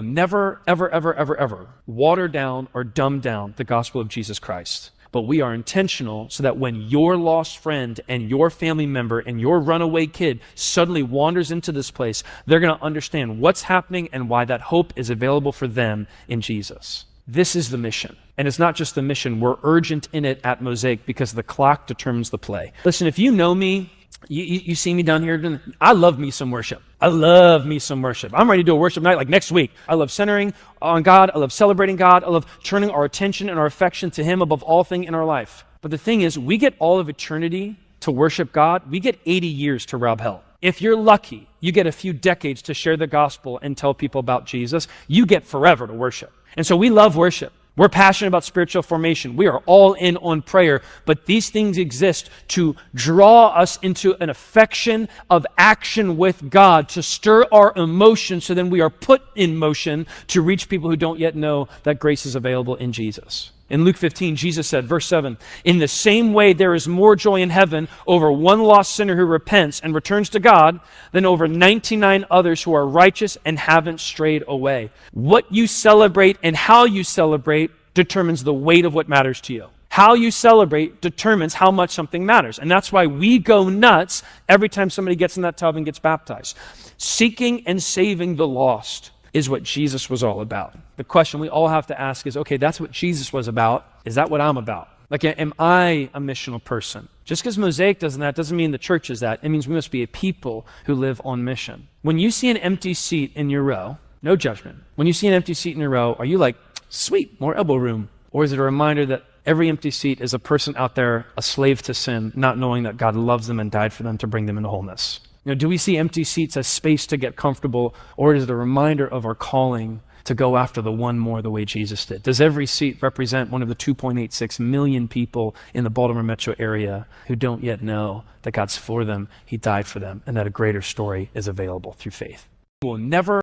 Never, ever, ever, ever, ever water down or dumb down the gospel of Jesus Christ. But we are intentional so that when your lost friend and your family member and your runaway kid suddenly wanders into this place, they're going to understand what's happening and why that hope is available for them in Jesus. This is the mission. And it's not just the mission. We're urgent in it at Mosaic because the clock determines the play. Listen, if you know me, you see me down here, I love me some worship. I love me some worship. I'm ready to do a worship night like next week. I love centering on God. I love celebrating God. I love turning our attention and our affection to Him above all things in our life. But the thing is, we get all of eternity to worship God. We get 80 years to rob hell. If you're lucky, you get a few decades to share the gospel and tell people about Jesus. You get forever to worship. And so we love worship. We're passionate about spiritual formation. We are all in on prayer, but these things exist to draw us into an affection of action with God, to stir our emotions so then we are put in motion to reach people who don't yet know that grace is available in Jesus. In Luke 15, Jesus said, verse 7, "In the same way there is more joy in heaven over one lost sinner who repents and returns to God than over 99 others who are righteous and haven't strayed away." What you celebrate and how you celebrate determines the weight of what matters to you. How you celebrate determines how much something matters. And that's why we go nuts every time somebody gets in that tub and gets baptized. Seeking and saving the lost is what Jesus was all about. The question we all have to ask is, okay, that's what Jesus was about. Is that what I'm about? Like, am I a missional person? Just because Mosaic does that doesn't mean the church is that. It means we must be a people who live on mission. When you see an empty seat in your row, no judgment. When you see an empty seat in your row, are you like, sweet, more elbow room? Or is it a reminder that every empty seat is a person out there, a slave to sin, not knowing that God loves them and died for them to bring them into wholeness? Do we see empty seats as space to get comfortable, or is it a reminder of our calling to go after the one more the way Jesus did? Does every seat represent one of the 2.86 million people in the Baltimore metro area who don't yet know that God's for them, He died for them, and that a greater story is available through faith? We'll never